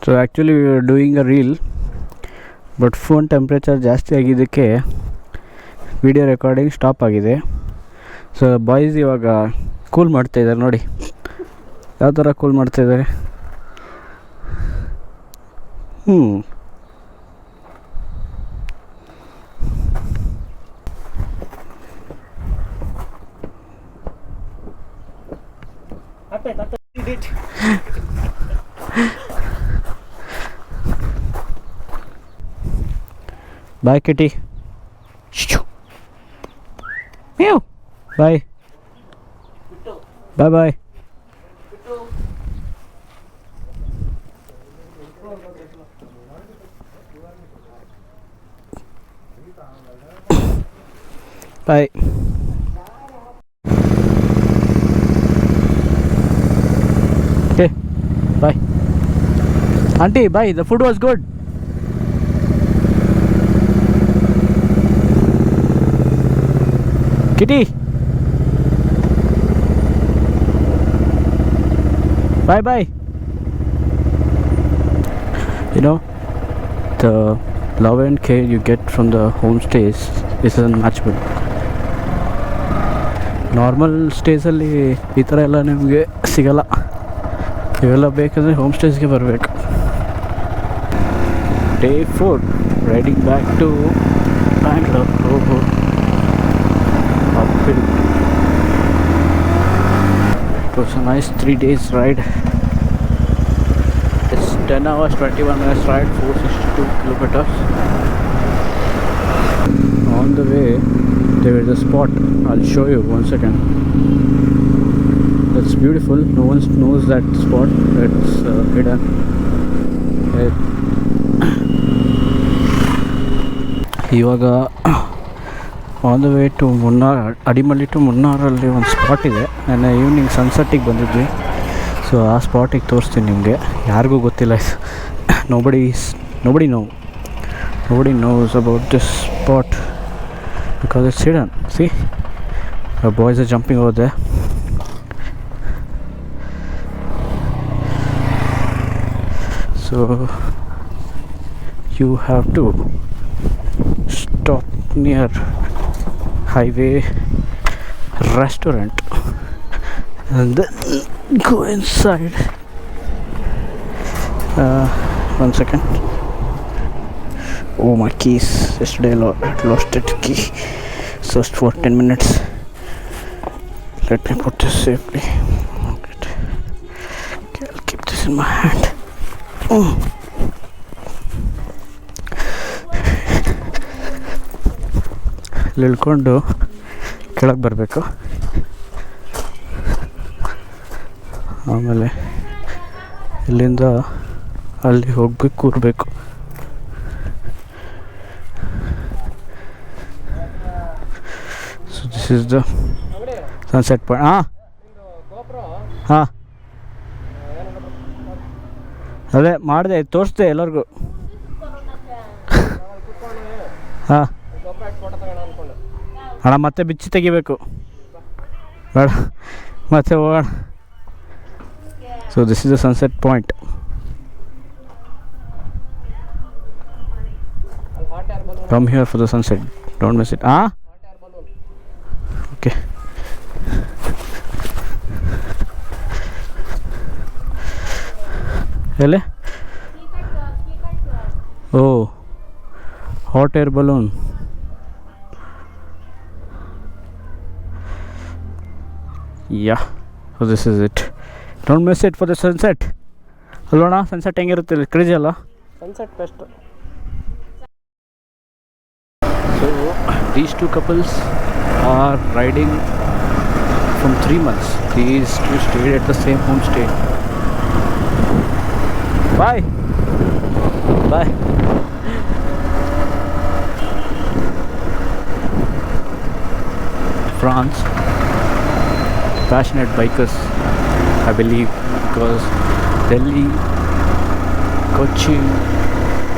So actually we are doing a reel, but phone temperature ಜಾಸ್ತಿ ಆಗಿದ್ದಕ್ಕೆ video recording stop ಆಗಿದೆ. So boys ಇವಾಗ cool ಮಾಡ್ತಾಯಿದ್ದಾರೆ ನೋಡಿ, ಯಾವ ಥರ ಕೂಲ್ ಮಾಡ್ತಾಯಿದ್ದಾರೆ. Bye, kitty. Meow. Bye. Bye bye. Bye. Okay. Bye. Auntie, bye. The food was good. Kitty. Bye bye. You know, the love and care you get from the homestays is unmatchable. Normal ಸ್ಟೇಸಲ್ಲಿ ಈ ಥರ ಎಲ್ಲ ನಿಮಗೆ ಸಿಗಲ್ಲ. ಇವೆಲ್ಲ ಬೇಕಂದರೆ home ಸ್ಟೇಸ್ಗೆ ಬರಬೇಕು. Day 4 riding back to Bangalore. It was a nice 3 days ride. It's 10 hours 21 minutes ride, 462 kilometers. On the way there is a spot, I'll show you one second. It's beautiful. No one knows that spot. It's hidden. ಇವಾಗ on the way to Munnar, Adimali to ಮುನ್ನಾರಲ್ಲಿ ಒಂದು spot ಇದೆ. ನಾನು evening ಸನ್ಸೆಟ್ಟಿಗೆ ಬಂದಿದ್ವಿ. So ಆ ಸ್ಪಾಟಿಗೆ ತೋರಿಸ್ತೀನಿ ನಿಮಗೆ. ಯಾರಿಗೂ ಗೊತ್ತಿಲ್ಲ. nobody knows about this spot because it's hidden. See, the boys are jumping over there. So you have to stop near highway restaurant and then go inside. One second. Oh, my keys. Yesterday I lost it key. Searched for 10 minutes. Let me put this safely. Okay, I'll keep this in my hand. ಇಲ್ಲಿ ಇಳ್ಕೊಂಡು ಕೆಳಗೆ ಬರಬೇಕು. ಆಮೇಲೆ ಇಲ್ಲಿಂದ ಅಲ್ಲಿ ಹೋಗ್ಬೇಕು, ಕೂರಬೇಕು. So this is the sunset point. ಹಾಂ ಅದೇ ಮಾಡಿದೆ, ತೋರಿಸ್ದೆ ಎಲ್ಲರಿಗೂ. ಹಾಂ ಅಣ್ಣ ಮತ್ತೆ ಬಿಚ್ಚಿ ತೆಗಿಬೇಕು ಬೇಡ, ಮತ್ತೆ ಹೋಗೋಣ. So this is the sunset point. Come here for the sunset, don't miss it. Okay. ಎಲ್ಲಿ? Oh, hot air balloon. Yeah, so this is it. Don't miss it for the sunset. ಅಲ್ಲೋಣ, ಸನ್ಸೆಟ್ ಹೆಂಗಿರುತ್ತೆ, crazy ಅಲ್ಲ? Sunset best. So these two couples are riding from 3 months. These two stayed at the same homestay. Bye. Bye. France. Passionate bikers, I believe, because Delhi, Kochi,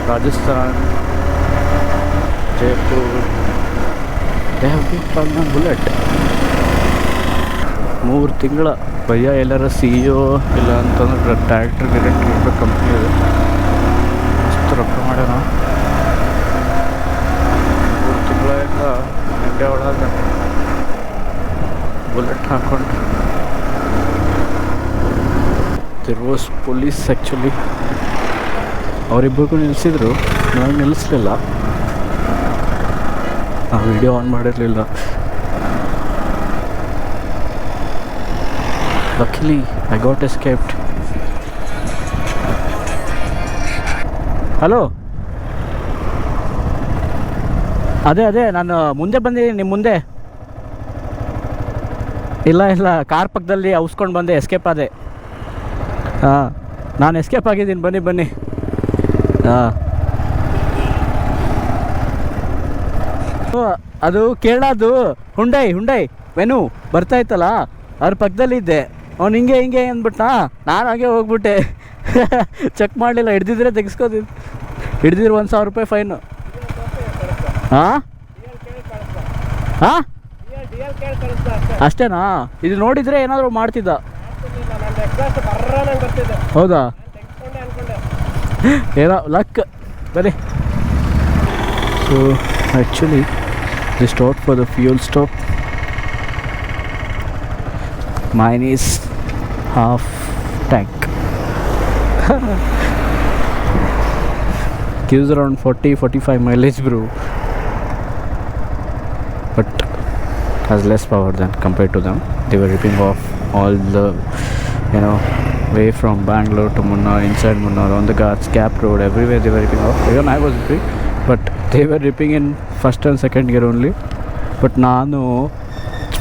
Rajasthan, Jaipur, they have been on a bullet. 3 ತಿಂಗಳ ಭಯ್ಯ ಎಲ್ಲರ CEO ಇಲ್ಲ ಅಂತಂದ್ರೆ director ಇರ್ಬೇಕು company ಅದು. ಅಷ್ಟು ರೊಕ್ಕ ಮಾಡೋಣ 3 ತಿಂಗಳಿಂದ ಇಂಡಿಯಾ ಒಳಗೆ ಬುಲೆಟ್ ಹಾಕೊಂಡು ತಿರುವಸ್ ಪೊಲೀಸ್ ಆ್ಯಕ್ಚುಲಿ ಅವರಿಬ್ಬರಿಗೂ ನಿಲ್ಲಿಸಿದ್ರು, ನನಗೆ ನಿಲ್ಲಿಸಲಿಲ್ಲ. ಆ ವಿಡಿಯೋ ಆನ್ ಮಾಡಿರಲಿಲ್ಲ. ಲಕ್ಕಿಲಿ ಐ ಗಾಟ್ ಎಸ್ಕೇಪ್ಡ್. ಹಲೋ, ಅದೇ ನಾನು ಮುಂದೆ ಬಂದಿದ್ದೀನಿ. ನಿಮ್ಮ ಮುಂದೆ ಇಲ್ಲ ಕಾರ್ ಪಕ್ಕದಲ್ಲಿ ಔಸ್ಕೊಂಡು ಬಂದೆ, ಎಸ್ಕೇಪ್ ಆದೆ. ಹಾಂ, ನಾನು ಎಸ್ಕೇಪ್ ಆಗಿದ್ದೀನಿ. ಬನ್ನಿ. ಹಾಂ, ಅದು ಕೇಳೋದು ಹುಂಡೈ ವೆನು ಬರ್ತಾ ಇತ್ತಲ್ಲ, ಅವ್ರ ಪಕ್ಕದಲ್ಲಿದ್ದೆ. ಅವ್ನು ಹಿಂಗೆ ಅಂದ್ಬಿಟ್ನಾ, ನಾನು ಹಾಗೆ ಹೋಗ್ಬಿಟ್ಟೆ. ಚೆಕ್ ಮಾಡಲಿಲ್ಲ. ಹಿಡ್ದಿದ್ರೆ ತೆಗಿಸ್ಕೋತಿದ್ದು. ಹಿಡ್ದಿದ್ರೆ 1,000 ರೂಪಾಯಿ ಫೈನು. ಹಾಂ ಅಷ್ಟೇನಾ? ಇದು ನೋಡಿದರೆ ಏನಾದರೂ ಮಾಡ್ತಿದ್ದ. ಹೌದಾ? ಏನೋ ಲಕ್. ಬನ್ನಿ. So actually they stopped for the fuel stop. Mine is half tank. Gives around 40-45 mileage, bro, but has less power than compared to them. They were ripping off all the way from Bangalore to Munnar, inside Munnar, on the Ghats, Cap Road, everywhere they were ripping off. Even I was ripping, but they were ripping in first and second gear only. But ನಾನು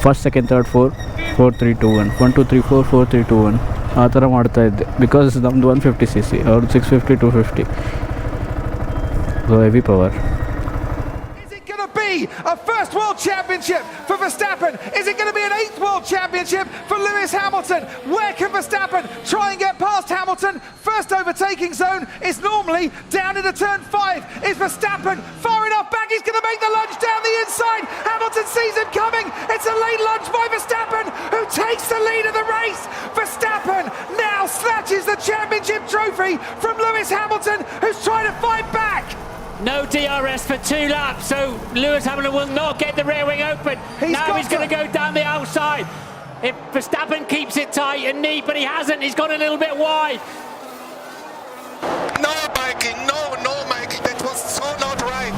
first second third 4 3 2 1 1 2 3 4 4 3 2 1 ಆ ಥರ ಮಾಡ್ತಾಯಿದ್ದೆ. Because ನಮ್ಮದು 150cc, ಅವ್ರದ್ದು 650 250. So heavy power. A first world championship for Verstappen. Is it going to be an 8th world championship for Lewis Hamilton? Where can Verstappen try and get past Hamilton? First overtaking zone is normally down into turn 5. Is Verstappen far enough back? He's going to make the lunge down the inside. Hamilton sees him coming. It's a late lunge by Verstappen, who takes the lead of the race. Verstappen now snatches the championship trophy from Lewis Hamilton, who's trying to fight back. No DRS for 2 laps, so Lewis Hamilton will not get the rear wing open. Now he's going to go down the outside. If Verstappen keeps it tight and neat, but he hasn't, he's gone a little bit wide. No, Michael, no, Michael, that was so not right.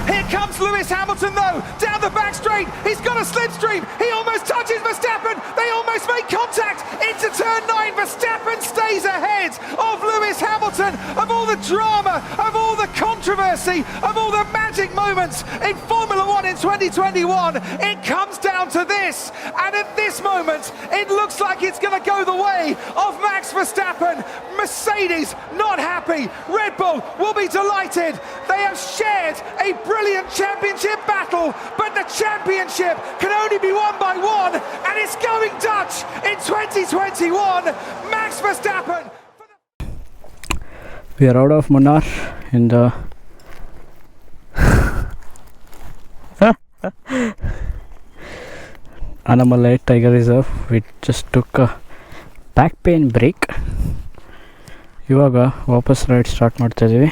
Here comes Lewis Hamilton though, down the back straight. He's got a slipstream. He almost touches Verstappen. They almost make contact into turn 9. Verstappen stays ahead of Lewis Hamilton. Of all the drama, of all the controversy, of all the magic moments in Formula 1 in 2021, it comes down to this. And at this moment, it looks like it's going to go the way of Max Verstappen. Mercedes not happy. Red Bull will be delighted. They have shared a brilliant championship battle, but the championship can only be won by one, and it's going Dutch in 2021. Max Verstappen. We are out of Munnar in the Adimali Tiger Reserve. We just took a back pain break. ಇವಾಗ ವಾಪಸ್ ride start ಮಾಡ್ತಾಯಿದ್ದೀವಿ.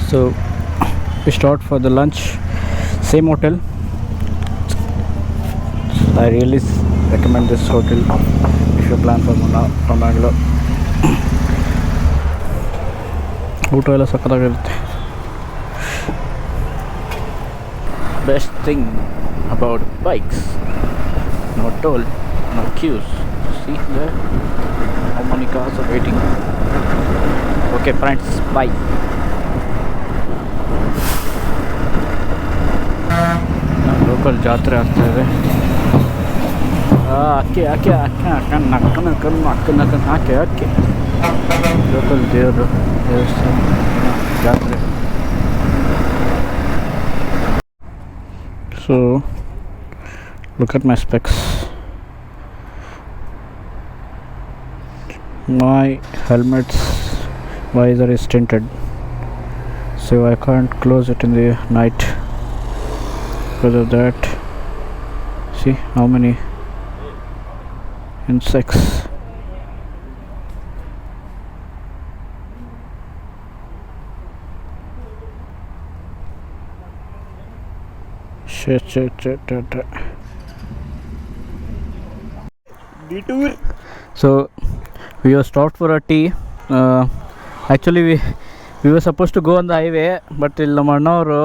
So we start for the lunch, same hotel. I really recommend this hotel if you plan for Munnar from Bangalore. ಊಟ ಎಲ್ಲ ಸಕ್ಕತ್ತಾಗಿರುತ್ತೆ. Best thing about bikes, no toll, no queues. See there how many cars are waiting. Okay friends, bye. Local ಜಾತ್ರೆ ಆಗ್ತಾಯಿದೆ. ಅಕ್ಕಿ local ದೇವರು ದೇವಸ್ಥಾನ ಜಾತ್ರೆ. So look at my specs. My helmet's visor is tinted, so I can't close it in the night. Because of that, See how many insects. Shit. Detour. So we were stopped for a tea. Actually we were supposed to go on the highway, but ಇಲ್ಲಿ ನಮ್ಮ ಅಣ್ಣವರು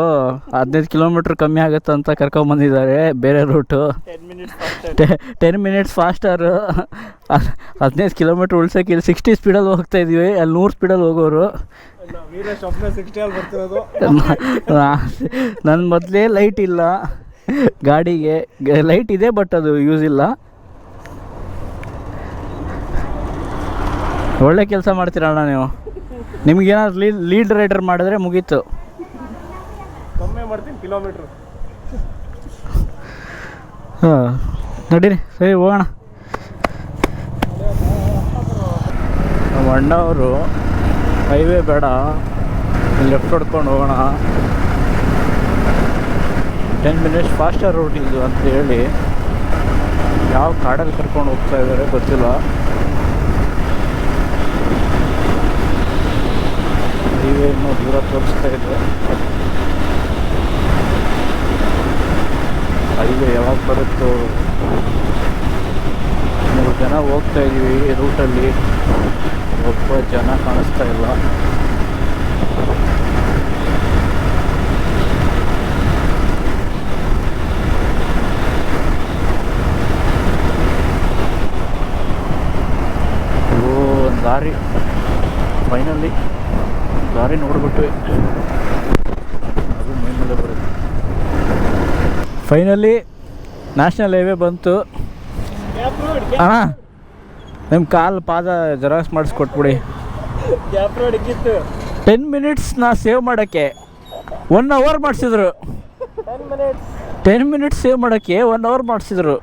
15 kilometre ಕಮ್ಮಿ ಆಗುತ್ತೆ ಅಂತ ಕರ್ಕೊಂಬಂದಿದ್ದಾರೆ ಬೇರೆ route. 10 minutes ಫಾಸ್ಟರು. 15 kilometre ಉಳ್ಸೋಕೆ ಇಲ್ಲಿ 60 ಸ್ಪೀಡಲ್ಲಿ ಹೋಗ್ತಾ ಇದ್ದೀವಿ, ಅಲ್ಲಿ 100 ಸ್ಪೀಡಲ್ಲಿ ಹೋಗೋರು. ನನ್ನ ಮೊದಲೇ ಲೈಟ್ ಇಲ್ಲ ಗಾಡಿಗೆ, ಲೈಟ್ ಇದೆ ಬಟ್ ಅದು ಯೂಸ್ ಇಲ್ಲ. ಒಳ್ಳೆ ಕೆಲಸ ಮಾಡ್ತೀರಣ್ಣ ನೀವು. ನಿಮಗೇನಾದ್ರು ಲೀಡ್ ರೈಡರ್ ಮಾಡಿದ್ರೆ ಮುಗೀತು. ಕಮ್ಮಿ ಮಾಡ್ತೀನಿ ಕಿಲೋಮೀಟ್ರ್. ಹಾಂ ನಡೀರಿ, ಸರಿ ಹೋಗೋಣ. ನಮ್ಮ ಅಣ್ಣವರು ಹೈವೇ ಬೇಡ ಲೆಫ್ಟ್ ಹೊಡ್ಕೊಂಡು ಹೋಗೋಣ, 10 ಮಿನಿಟ್ಸ್ ಫಾಸ್ಟರ್ ರೂಟ್ ಇದು ಅಂತ ಹೇಳಿ ಯಾವ ಕಾಡಲ್ಲಿ ಕರ್ಕೊಂಡು ಹೋಗ್ತಾ ಇದ್ದಾರೆ ಗೊತ್ತಿಲ್ಲ. ಹೈವೇ ಇನ್ನೂ ದೂರ ತೋರಿಸ್ತಾ ಇದೆ. ಹೈವೇ ಯಾವಾಗ ಬರುತ್ತೋ. 3 ಜನ ಹೋಗ್ತಾ ಇದ್ದೀವಿ ರೂಟಲ್ಲಿ, ಒಬ್ಬ ಜನ ಕಾಣಿಸ್ತಾ ಇಲ್ಲ. ಒಂದು ದಾರಿ, ಫೈನಲಿ ದಾರಿ ನೋಡ್ಬಿಟ್ವಿ, ಅದು ಮೇಲೆ ಬರುತ್ತೆ. ಫೈನಲಿ ನ್ಯಾಷನಲ್ ಹೈವೇ ಬಂತು. ಹಾಂ, ನಿಮ್ಮ ಕಾಲು ಪಾದ ಜೆರಾಕ್ಸ್ ಮಾಡಿಸ್ಕೊಟ್ಬಿಡಿ. 10 ಮಿನಿಟ್ಸ್ನ ಸೇವ್ ಮಾಡೋಕ್ಕೆ 1 ಅವರ್ ಮಾಡಿಸಿದ್ರು. 10 ಮಿನಿಟ್ಸ್ ಸೇವ್ ಮಾಡೋಕ್ಕೆ 1 ಅವರ್ ಮಾಡಿಸಿದ್ರು.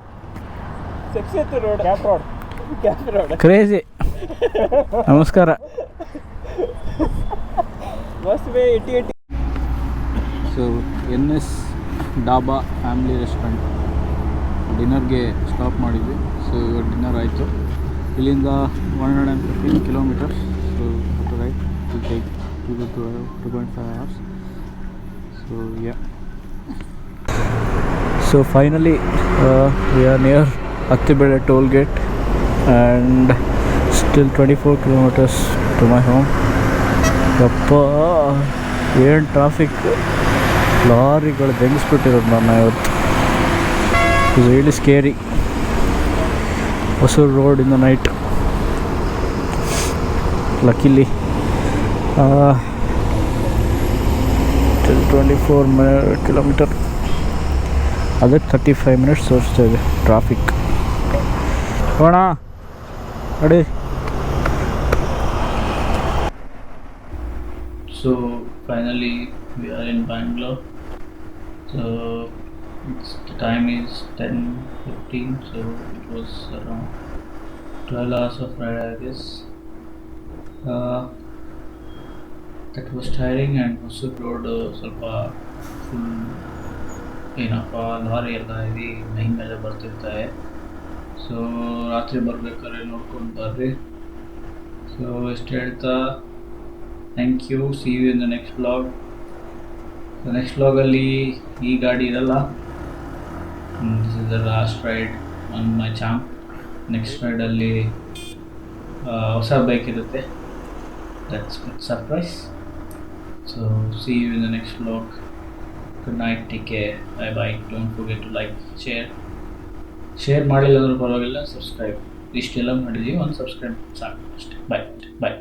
ಕ್ರೇಜಿ. ನಮಸ್ಕಾರ. So NS dhaba family restaurant ಡಿನ್ನರ್ಗೆ ಸ್ಟಾಪ್ ಮಾಡಿದ್ವಿ. ಸೊ ಇವಾಗ ಡಿನ್ನರ್ ಆಯಿತು. ಇಲ್ಲಿಂದ 115 kilometres. So to right to take 2.5 hours. So yeah, so finally we are near Attibele toll gate and still 24 kilometers to my home. ಯಪ್ಪ ಏನು traffic, ಲಾರಿಗಳು ಬೆಂಗಿಸ್ಬಿಟ್ಟಿರೋದು ನನ್ನ ಇವತ್ತು. It's really scary. Hosur road in the night. Luckily 24 kilometre, ಅದಕ್ಕೆ 35 minutes ತೋರಿಸ್ತಾ ಇದೆ traffic. ಹೋಣ ನೋಡಿ. So finally we are in Bangalore. So the time is 10:15. So it was around 12 hours of ride, I guess. That was tiring, and Hosur road ಸ್ವಲ್ಪ full ಏನಪ್ಪ lorry ಎಲ್ಲ heavy ಮೈ ಮೇಲೆ ಬರ್ತಿರ್ತಾರೆ. So ರಾತ್ರಿ ಬರ್ಬೇಕಾದ್ರೆ ನೋಡ್ಕೊಂಡು ಬರ್ರಿ. ಸೊ ಎಷ್ಟು ಹೇಳ್ತಾ thank you. See you in the next vlog. Next ವ್ಲಾಗಲ್ಲಿ ಈ ಗಾಡಿ ಇರಲ್ಲ. This is the last ride on my champ. Next ರೈಡಲ್ಲಿ ಹೊಸ ಬೈಕ್ ಇರುತ್ತೆ. That's surprise. So see you in the next vlog. Good night, take care, bye bye. Don't forget to like, share ಮಾಡಿಲ್ಲ ಅಂದ್ರೂ ಪರವಾಗಿಲ್ಲ, ಸಬ್ಸ್ಕ್ರೈಬ್. ಇಷ್ಟೆಲ್ಲ ಮಾಡಿದ್ದೀವಿ, ಒಂದು subscribe ಸಾಕು ಅಷ್ಟೇ. ಬಾಯ್ ಬಾಯ್.